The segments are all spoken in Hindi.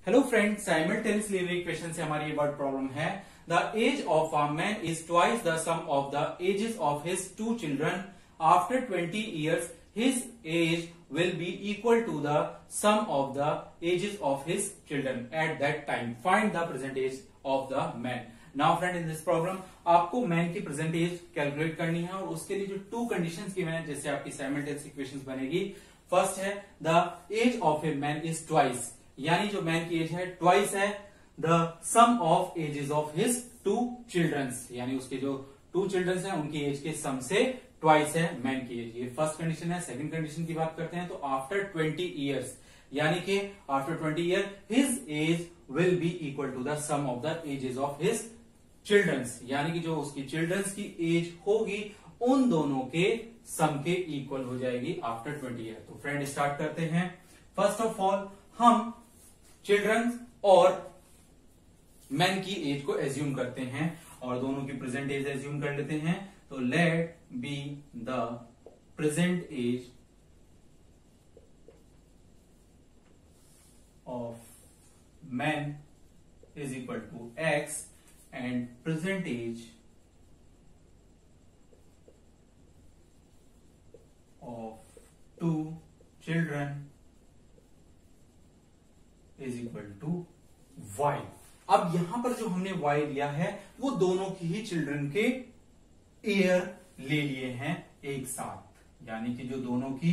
हेलो फ्रेंड, साइमल्टेनियसली इक्वेशन से हमारी ये वर्ड प्रॉब्लम है। The age of a man is twice the sum of the ages of his two children. After 20 years his age will be equal to the sum of the ages of his children at that time. Find the present age of the man. Now friend, in this problem आपको मैन की प्रेजेंट एज कैलकुलेट करनी है और उसके लिए जो टू कंडीशंस गिवन है, जैसे आपकी साइमल्टेनियस इक्वेशंस बनेगी। फर्स्ट है the age of a man is twice, यानी जो मैन की एज है ट्वाइस है the sum of ages of his two childrens, यानी उसके जो टू चिल्ड्रंस हैं उनकी एज के सम से ट्वाइस है मैन की एज। ये फर्स्ट कंडीशन है। सेकंड कंडीशन की बात करते हैं तो आफ्टर 20 years, यानी कि after 20 year his age will be equal to the sum of the ages of his childrens, यानी कि जो उसकी चिल्ड्रंस की एज होगी उन दोनों के सम के इक्वल हो जाएगी आफ्टर 20 year। तो फ्रेंड स्टार्ट करते हैं। फर्स्ट ऑफ ऑल हम चिल्ड्रन और मैन की एज को एज्यूम करते हैं और दोनों की प्रेजेंट एज एज्यूम कर लेते हैं। तो let be the present age of man is equal to x and present age of two children is equal to y. अब यहां पर जो हमने y लिया है वो दोनों की ही चिल्ड्रन के ईयर ले लिए हैं एक साथ, यानी कि जो दोनों की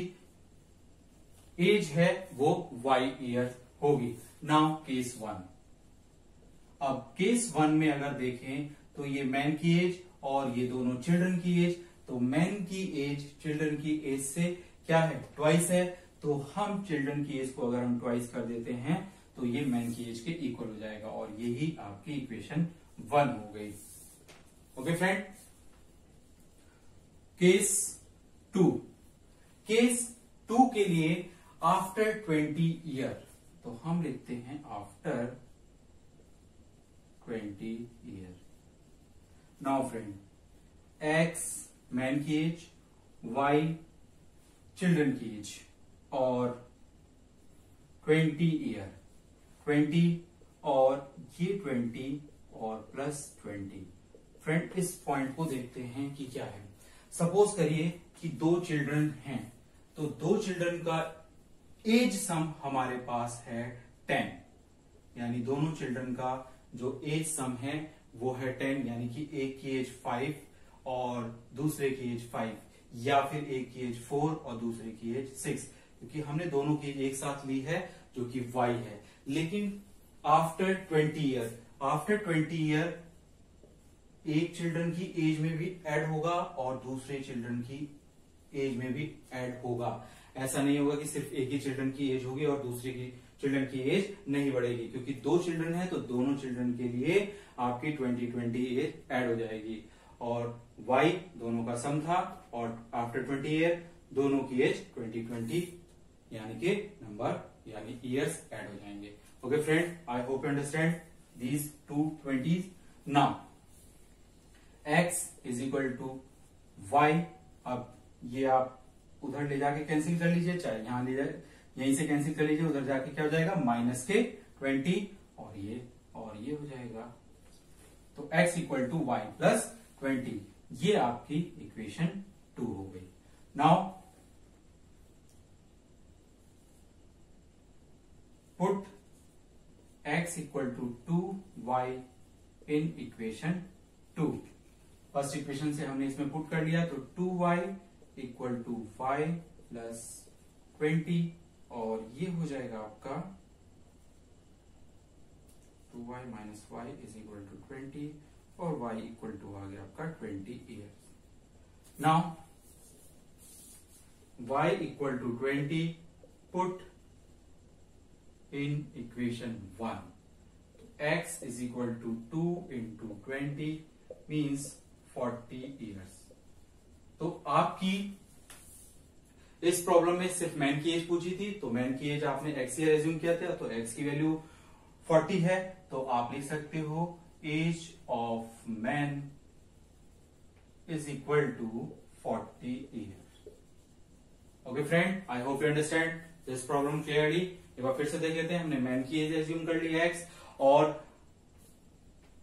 एज है वो y ईयर होगी। Now case one. अब केस वन में अगर देखें तो ये मैन की एज और ये दोनों चिल्ड्रन की एज, तो मैन की एज चिल्ड्रन की एज से क्या है, ट्वाइस है। तो हम चिल्ड्रन की एज को अगर हम ट्वाइस कर देते हैं तो ये मैन की एज के इक्वल हो जाएगा और यही आपकी इक्वेशन 1 हो गई। Okay friend. केस 2। केस 2 के लिए आफ्टर 20 year, तो हम लिखते हैं after 20 year। Now friend, x man की एज, वाई चिल्ड्रन की एज और 20 year, 20 और ये 20 और प्लस 20। फ्रेंड इस पॉइंट को देखते हैं कि क्या है। सपोज करिए कि दो चिल्ड्रन हैं, तो दो चिल्ड्रन का एज सम हमारे पास है 10, यानी दोनों चिल्ड्रन का जो एज सम है वो है 10, यानी कि एक की एज 5 और दूसरे की एज 5, या फिर एक की एज 4 और दूसरे की एज 6, क्योंकि हमने दोनों की एक साथ ली है जो कि y है। लेकिन आफ्टर 20 year, आफ्टर 20 year एक चिल्ड्रन की एज में भी ऐड होगा और दूसरे चिल्ड्रन की एज में भी ऐड होगा। ऐसा नहीं होगा कि सिर्फ एक ही चिल्ड्रन की एज होगी और दूसरे की चिल्ड्रन की एज नहीं बढ़ेगी, क्योंकि दो चिल्ड्रन है तो दोनों चिल्ड्रन के लिए आपकी 20 एज ऐड हो जाएगी और y दोनों का सम था और आफ्टर 20 year दोनों की एज 20 यानी कि नंबर यानी ईयर्स ऐड हो जाएंगे। Okay friend, I hope you understand these two 20s। Now x is equal to y। अब ये आप उधर ले जाके कैंसिल कर लीजिए, चाहे यहां ले जाए, यहीं से कैंसिल कर लीजिए, उधर जाके क्या हो जाएगा माइनस के 20 और ये हो जाएगा। तो x equal to y plus 20, ये आपकी इक्वेशन 2 हो गई। Now put x equal to 2y in equation 2। First equation से हमने इसमें पुट कर लिया, तो 2y equal to y plus 20 और ये हो जाएगा आपका 2y minus y is equal to 20 और y इक्वल टू आ गया आपका 20 years। Now y equal to 20 put in equation 1, x is equal to 2 into 20 means 40 years। तो आपकी इस प्रॉब्लम में सिर्फ मैन की एज पूछी थी, तो मैन की एज आपने x ईयर एज्यूम किया था, तो x की वैल्यू 40 है, तो आप लिख सकते हो age of man is equal to 40 years। Okay friend, I hope you understand this problem clearly. एक बार फिर से देख लेते हैं। हमने मैन की एज एज्यूम कर ली x और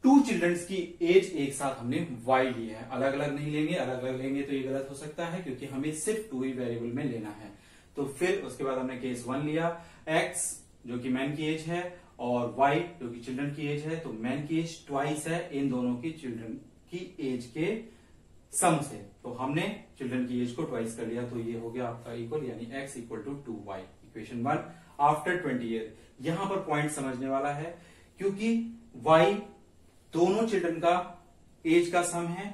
2 चिल्ड्रंस की एज एक साथ हमने y लिया है। अलग अलग नहीं लेंगे, अलग अलग लेंगे तो ये गलत हो सकता है, क्योंकि हमें सिर्फ 2 ही वेरिएबल में लेना है। तो फिर उसके बाद हमने केस 1 लिया, x जो कि मैन की एज है और y जो कि चिल्ड्रन की एज है। तो मैन की एज ट्वाइस है इन दोनों की चिल्ड्रन की एज के सम से, तो हमने चिल्ड्रन की एज को ट्वाइस कर लिया, तो ये हो गया आपका इक्वल, यानी x equal to 2y। Equation 1 after 20 year. यहां पर पॉइंट समझने वाला है, क्योंकि y दोनों चिल्ड्रन का एज का सम है,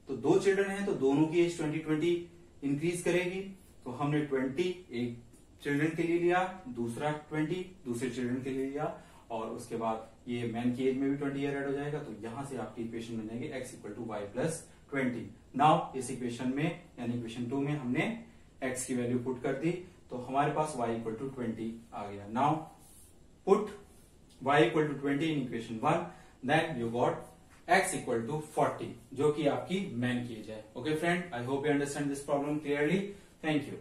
तो 2 चिल्ड्रन है तो दोनों की एज 20 इंक्रीज करेगी। तो हमने 20 एक चिल्ड्रन के लिए लिया, दूसरा 20 दूसरे चिल्ड्रन के लिए लिया, और उसके बाद ये मैन की एज में भी 20 ईयर ऐड हो जाएगा। तो यहां से आपकी इक्वेशन बन जाएगी x equal to y plus 20। Now इस इक्वेशन में यानी इक्वेशन 2 में हमने x की वैल्यू पुट कर दी, तो हमारे पास y इक्वल टू 20 आ गया। Now put y equal to 20 in equation 1, then you got x equal to 40, जो कि आपकी मैन की एज है। Okay friend, I hope you understand this problem clearly. Thank you.